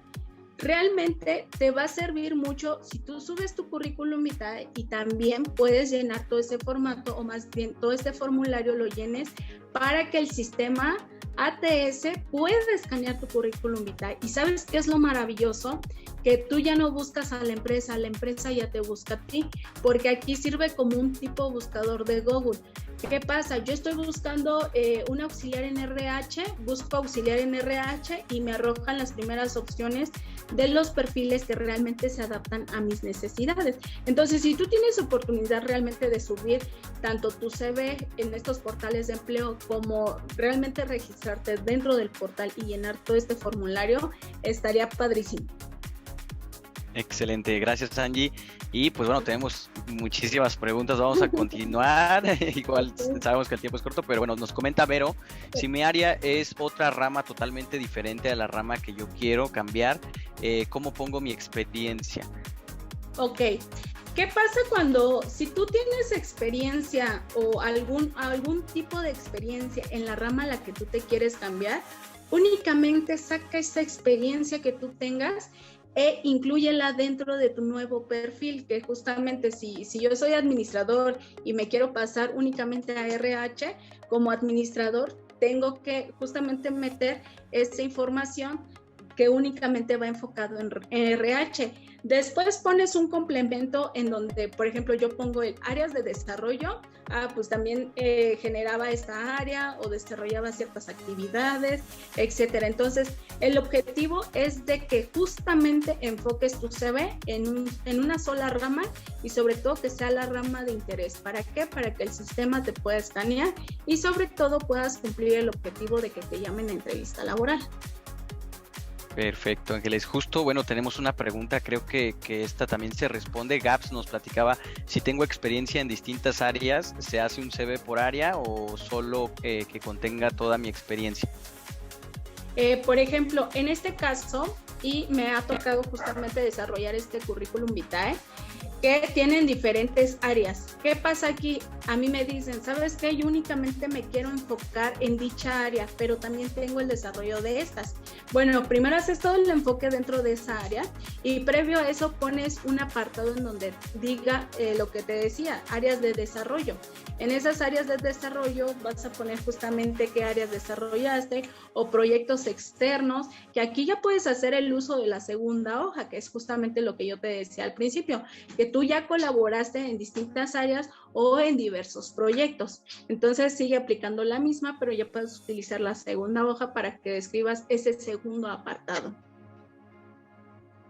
Realmente te va a servir mucho si tú subes tu currículum vitae y también puedes llenar todo ese formato, o más bien todo este formulario lo llenes para que el sistema ATS pueda escanear tu currículum vitae. ¿Y sabes qué es lo maravilloso? Que tú ya no buscas a la empresa ya te busca a ti, porque aquí sirve como un tipo buscador de Google. ¿Qué pasa? Yo estoy buscando un auxiliar en RH, busco auxiliar en RH y me arrojan las primeras opciones de los perfiles que realmente se adaptan a mis necesidades. Entonces, si tú tienes oportunidad realmente de subir tanto tu CV en estos portales de empleo como realmente registrarte dentro del portal y llenar todo este formulario, estaría padrísimo. Excelente, gracias Angie. Y pues bueno, tenemos muchísimas preguntas, vamos a continuar. Igual sabemos que el tiempo es corto, pero bueno, nos comenta Vero, si mi área es otra rama totalmente diferente a la rama que yo quiero cambiar, ¿cómo pongo mi experiencia? Ok, ¿qué pasa si tú tienes experiencia o algún tipo de experiencia en la rama a la que tú te quieres cambiar? Únicamente saca esa experiencia que tú tengas e inclúyela dentro de tu nuevo perfil, que justamente si yo soy administrador y me quiero pasar únicamente a RH, como administrador tengo que justamente meter esa información que únicamente va enfocado en RH. Después pones un complemento en donde, por ejemplo, yo pongo el áreas de desarrollo, pues también generaba esta área o desarrollaba ciertas actividades, etcétera. Entonces, el objetivo es de que justamente enfoques tu CV en una sola rama y sobre todo que sea la rama de interés. ¿Para qué? Para que el sistema te pueda escanear y sobre todo puedas cumplir el objetivo de que te llamen a entrevista laboral. Perfecto, Ángeles. Justo, bueno, tenemos una pregunta, creo que esta también se responde. Gaps nos platicaba, si tengo experiencia en distintas áreas, ¿se hace un CV por área o solo que contenga toda mi experiencia? Por ejemplo, en este caso, y me ha tocado justamente desarrollar este currículum vitae, que tienen diferentes áreas. ¿Qué pasa aquí? A mí me dicen, ¿sabes qué? Yo únicamente me quiero enfocar en dicha área, pero también tengo el desarrollo de estas. Bueno, primero haces todo el enfoque dentro de esa área y previo a eso pones un apartado en donde diga lo que te decía, áreas de desarrollo. En esas áreas de desarrollo vas a poner justamente qué áreas desarrollaste o proyectos externos, que aquí ya puedes hacer el uso de la segunda hoja, que es justamente lo que yo te decía al principio, que tú ya colaboraste en distintas áreas o en diversos proyectos. Entonces sigue aplicando la misma, pero ya puedes utilizar la segunda hoja para que describas ese segundo apartado.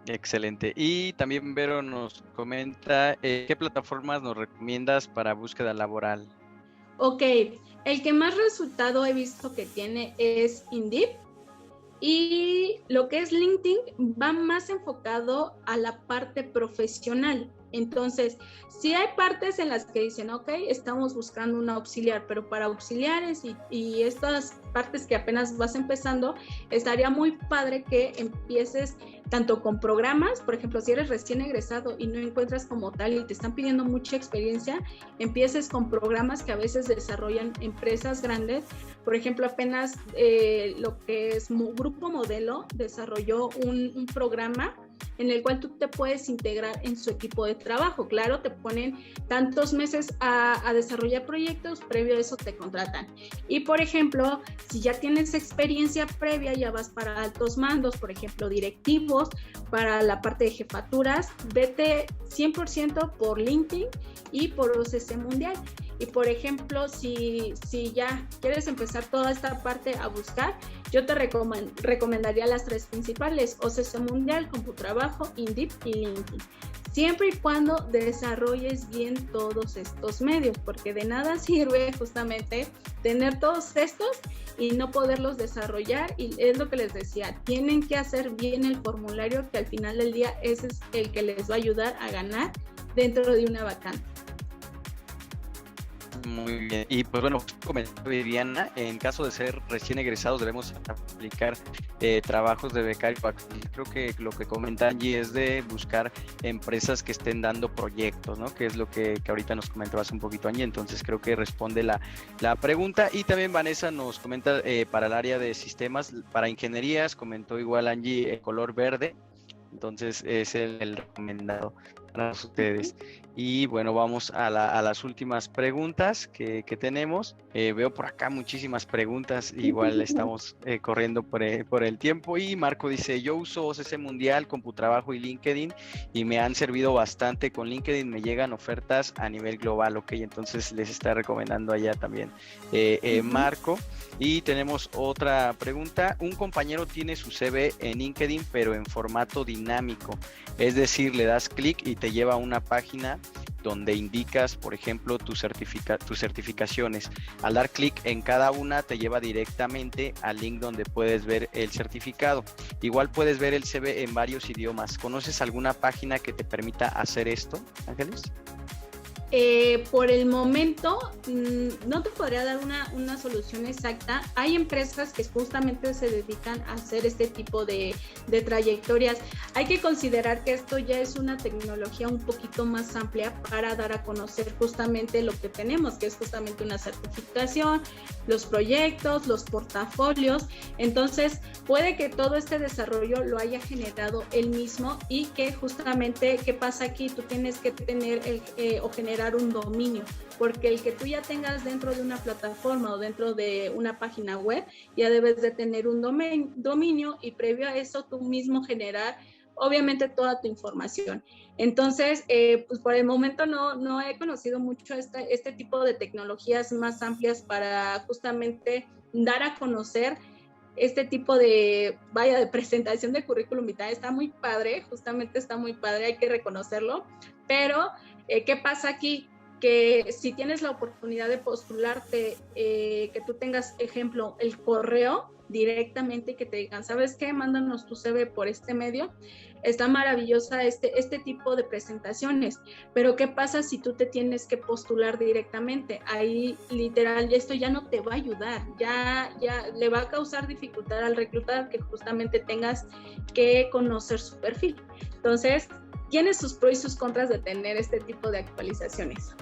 Excelente. Y también Vero nos comenta, ¿qué plataformas nos recomiendas para búsqueda laboral? Ok, el que más resultado he visto que tiene es Indeed. Y lo que es LinkedIn va más enfocado a la parte profesional. Entonces, sí hay partes en las que dicen, ok, estamos buscando un auxiliar, pero para auxiliares y estas partes que apenas vas empezando, estaría muy padre que empieces tanto con programas, por ejemplo, si eres recién egresado y no encuentras como tal y te están pidiendo mucha experiencia, empieces con programas que a veces desarrollan empresas grandes. Por ejemplo, apenas lo que es Grupo Modelo desarrolló un programa en el cual tú te puedes integrar en su equipo de trabajo. Claro, te ponen tantos meses a desarrollar proyectos, previo a eso te contratan. Y por ejemplo, si ya tienes experiencia previa, ya vas para altos mandos, por ejemplo, directivos, para la parte de jefaturas, vete 100% por LinkedIn y por OCC Mundial. Y por ejemplo, si ya quieres empezar toda esta parte a buscar, yo te recomendaría las tres principales: OCC Mundial, CompuTrabajo, Indeed y LinkedIn. Siempre y cuando desarrolles bien todos estos medios, porque de nada sirve justamente tener todos estos y no poderlos desarrollar. Y es lo que les decía, tienen que hacer bien el formulario, que al final del día ese es el que les va a ayudar a ganar dentro de una vacante. Muy bien. Y pues bueno, comentó Viviana, en caso de ser recién egresados debemos aplicar trabajos de becario. Creo que lo que comenta Angie es de buscar empresas que estén dando proyectos, ¿no? Que es lo que ahorita nos comentabas un poquito, Angie. Entonces creo que responde la pregunta. Y también Vanessa nos comenta para el área de sistemas, para ingenierías, comentó igual Angie, el color verde. Entonces es el recomendado para ustedes. Y bueno, vamos a las últimas preguntas que tenemos. Veo por acá muchísimas preguntas, igual estamos corriendo por el tiempo. Y Marco dice, yo uso OCC Mundial, CompuTrabajo y LinkedIn y me han servido bastante. Con LinkedIn me llegan ofertas a nivel global, ok, entonces les está recomendando allá también Marco. Y tenemos otra pregunta. Un compañero tiene su CV en LinkedIn, pero en formato dinámico. Es decir, le das clic y te lleva a una página donde indicas, por ejemplo, tus certificaciones. Al dar clic en cada una, te lleva directamente al link donde puedes ver el certificado. Igual puedes ver el CV en varios idiomas. ¿Conoces alguna página que te permita hacer esto, Ángeles? Por el momento no te podría dar una solución exacta. Hay empresas que justamente se dedican a hacer este tipo de trayectorias. Hay que considerar que esto ya es una tecnología un poquito más amplia para dar a conocer justamente lo que tenemos, que es justamente una certificación, los proyectos, los portafolios. Entonces puede que todo este desarrollo lo haya generado él mismo y que justamente, ¿qué pasa aquí? Tú tienes que tener o generar un dominio, porque el que tú ya tengas dentro de una plataforma o dentro de una página web, ya debes de tener un dominio y previo a eso tú mismo generar obviamente toda tu información. Entonces, pues por el momento no he conocido mucho este tipo de tecnologías más amplias para justamente dar a conocer este tipo de presentación de currículum vitae. Está muy padre, justamente está muy padre, hay que reconocerlo, pero ¿qué pasa aquí? Que si tienes la oportunidad de postularte, que tú tengas, ejemplo, el correo directamente y que te digan, ¿sabes qué? Mándanos tu CV por este medio. Está maravillosa este tipo de presentaciones, pero ¿qué pasa si tú te tienes que postular directamente? Ahí literal esto ya no te va a ayudar, ya le va a causar dificultad al reclutador que justamente tengas que conocer su perfil. Entonces, tiene sus pros y sus contras de tener este tipo de actualizaciones.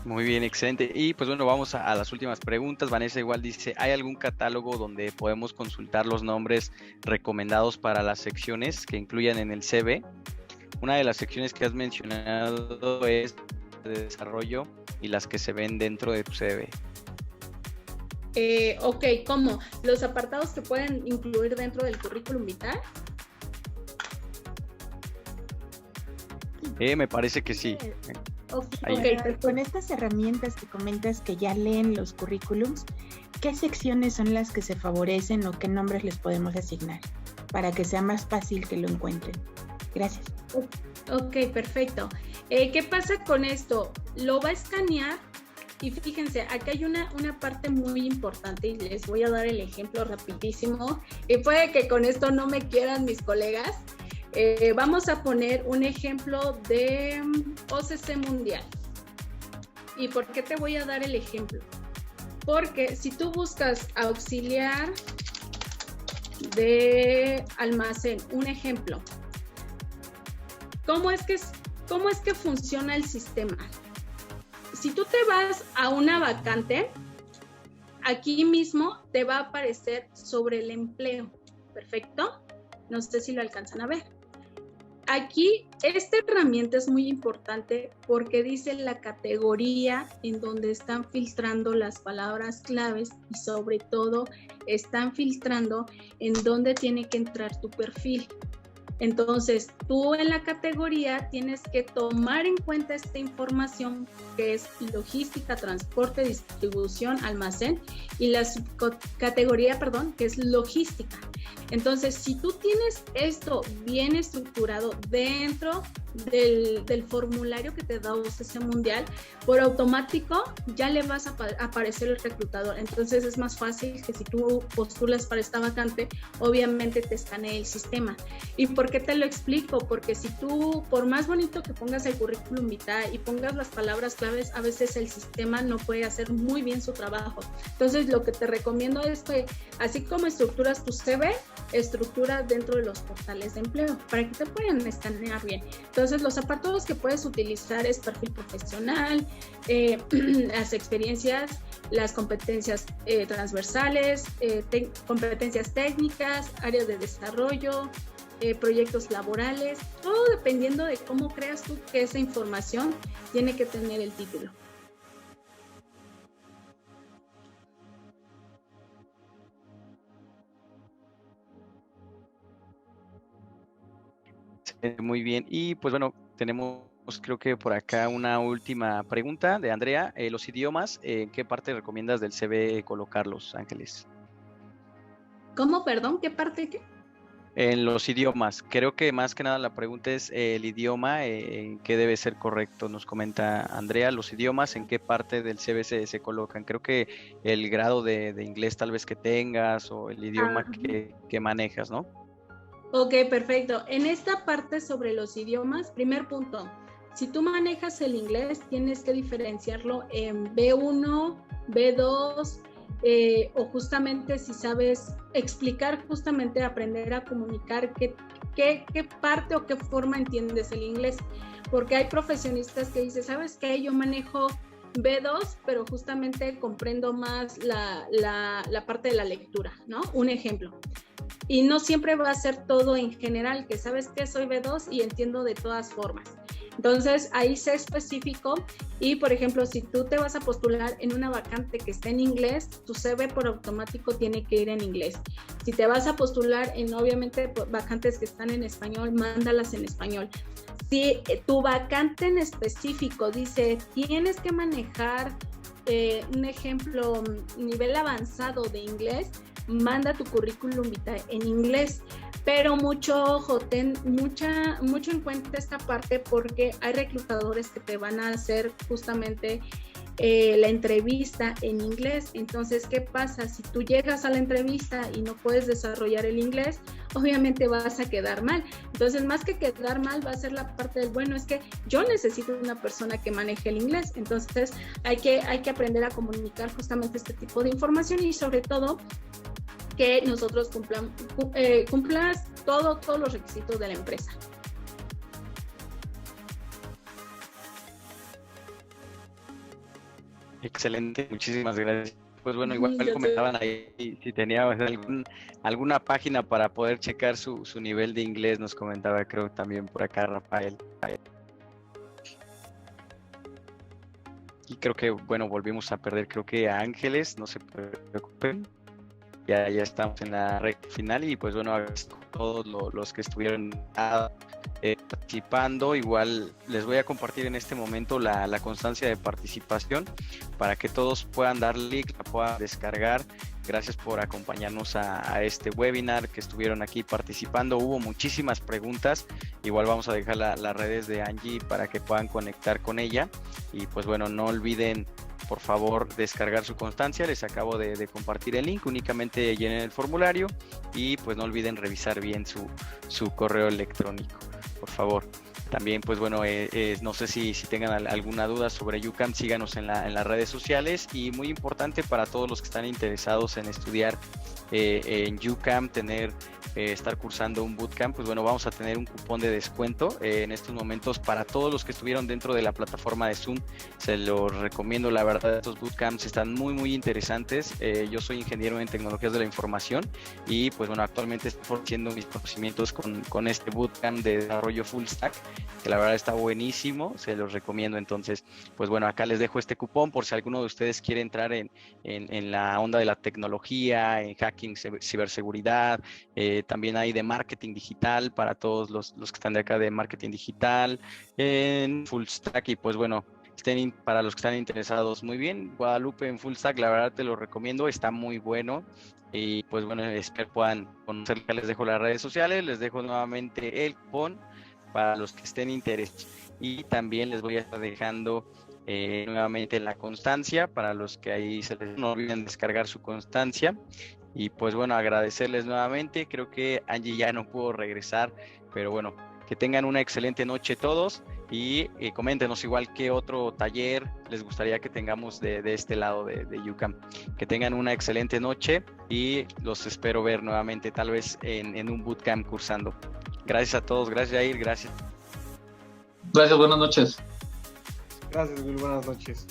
Muy bien, excelente. Y pues bueno, vamos a las últimas preguntas. Vanessa igual dice, ¿hay algún catálogo donde podemos consultar los nombres recomendados para las secciones que incluyan en el CV? Una de las secciones que has mencionado es de desarrollo y las que se ven dentro de tu CV. Ok, ¿cómo? ¿Los apartados que pueden incluir dentro del currículum vitae? Me parece que sí. Okay. Con estas herramientas que comentas que ya leen los currículums, ¿qué secciones son las que se favorecen o qué nombres les podemos asignar para que sea más fácil que lo encuentren? Gracias. Ok, perfecto. ¿Qué pasa con esto? Lo va a escanear y fíjense, aquí hay una parte muy importante y les voy a dar el ejemplo rapidísimo y puede que con esto no me quieran mis colegas. Vamos a poner un ejemplo de OCC Mundial. ¿Y por qué te voy a dar el ejemplo? Porque si tú buscas auxiliar de almacén, un ejemplo, ¿cómo es que funciona el sistema? Si tú te vas a una vacante, aquí mismo te va a aparecer sobre el empleo. ¿Perfecto? No sé si lo alcanzan a ver. Aquí, esta herramienta es muy importante porque dice la categoría en donde están filtrando las palabras claves y sobre todo están filtrando en dónde tiene que entrar tu perfil. Entonces, tú en la categoría tienes que tomar en cuenta esta información que es logística, transporte, distribución, almacén y la subcategoría, que es logística. Entonces, si tú tienes esto bien estructurado dentro del formulario que te da OCC Mundial, por automático ya le vas a aparecer el reclutador. Entonces, es más fácil que si tú postulas para esta vacante, obviamente te escanee el sistema. ¿Y por qué te lo explico? Porque si tú, por más bonito que pongas el currículum vitae y pongas las palabras claves, a veces el sistema no puede hacer muy bien su trabajo. Entonces, lo que te recomiendo es que, así como estructuras tu CV, estructura dentro de los portales de empleo para que te puedan escanear bien. Entonces, los apartados que puedes utilizar es perfil profesional, las experiencias, las competencias transversales, competencias técnicas, áreas de desarrollo, proyectos laborales, todo dependiendo de cómo creas tú que esa información tiene que tener el título. Muy bien, y pues bueno, tenemos creo que por acá una última pregunta de Andrea. Los idiomas, ¿en qué parte recomiendas del CV colocarlos, Ángeles? ¿Cómo? Perdón, ¿qué parte qué? En los idiomas, creo que más que nada la pregunta es el idioma, en qué debe ser correcto, nos comenta Andrea, los idiomas, en qué parte del CV se colocan. Creo que el grado de inglés tal vez que tengas o el idioma que manejas, ¿no? Ok, perfecto. En esta parte sobre los idiomas, primer punto, si tú manejas el inglés, tienes que diferenciarlo en B1, B2, o justamente si sabes explicar, justamente aprender a comunicar qué parte o qué forma entiendes el inglés. Porque hay profesionistas que dicen, ¿sabes qué? Yo manejo B2, pero justamente comprendo más la parte de la lectura, ¿no? Un ejemplo. Y no siempre va a ser todo en general, que sabes que soy B2 y entiendo de todas formas. Entonces, ahí sé específico y, por ejemplo, si tú te vas a postular en una vacante que esté en inglés, tu CV por automático tiene que ir en inglés. Si te vas a postular en, obviamente, vacantes que están en español, mándalas en español. Si tu vacante en específico dice, tienes que manejar, un ejemplo, nivel avanzado de inglés, manda tu currículum vitae en inglés, pero mucho ojo, ten mucho en cuenta esta parte porque hay reclutadores que te van a hacer justamente la entrevista en inglés. Entonces, ¿qué pasa? Si tú llegas a la entrevista y no puedes desarrollar el inglés, obviamente vas a quedar mal. Entonces, más que quedar mal, va a ser la parte del, bueno, es que yo necesito una persona que maneje el inglés. Entonces, hay que aprender a comunicar justamente este tipo de información y sobre todo que nosotros cumplas todos los requisitos de la empresa. Excelente, muchísimas gracias. Pues bueno, igual comentaban ahí si tenía alguna página para poder checar su nivel de inglés, nos comentaba creo también por acá Rafael. Y creo que, bueno, volvimos a perder creo que a Ángeles, no se preocupen. ya estamos en la recta final y pues bueno, agradezco a todos los que estuvieron participando. Igual les voy a compartir en este momento la constancia de participación para que todos puedan dar clic, la puedan descargar. Gracias por acompañarnos a este webinar, que estuvieron aquí participando. Hubo muchísimas preguntas. Igual vamos a dejar las redes de Angie para que puedan conectar con ella. Y pues bueno, no olviden por favor descargar su constancia. Les acabo de compartir el link, únicamente llenen el formulario y pues no olviden revisar bien su correo electrónico, por favor. También pues bueno, no sé si tengan alguna duda sobre UCAM, síganos en las redes sociales. Y muy importante para todos los que están interesados en estudiar en UCAM, estar cursando un bootcamp, pues bueno, vamos a tener un cupón de descuento en estos momentos para todos los que estuvieron dentro de la plataforma de Zoom. Se los recomiendo, la verdad, estos bootcamps están muy interesantes. Yo soy ingeniero en tecnologías de la información y pues bueno, actualmente estoy fortaleciendo mis conocimientos con este bootcamp de desarrollo full stack, que la verdad está buenísimo, se los recomiendo. Entonces, pues bueno, acá les dejo este cupón por si alguno de ustedes quiere entrar en la onda de la tecnología, en hacking, ciberseguridad. También hay de marketing digital para todos los que están de acá, de marketing digital, en full stack. Y pues bueno, para los que están interesados, muy bien, Guadalupe en full stack, la verdad te lo recomiendo, está muy bueno. Y pues bueno, espero puedan conocer. Les dejo las redes sociales, les dejo nuevamente el cupón para los que estén interesados, y también les voy a estar dejando nuevamente la constancia para los que ahí no olviden descargar su constancia. Y pues bueno, agradecerles nuevamente. Creo que Angie ya no pudo regresar, pero bueno, que tengan una excelente noche todos y coméntenos igual qué otro taller les gustaría que tengamos de este lado de UCAM. Que tengan una excelente noche y los espero ver nuevamente tal vez en un bootcamp cursando. Gracias a todos, gracias Jair, gracias. Gracias, buenas noches. Gracias, Will, buenas noches.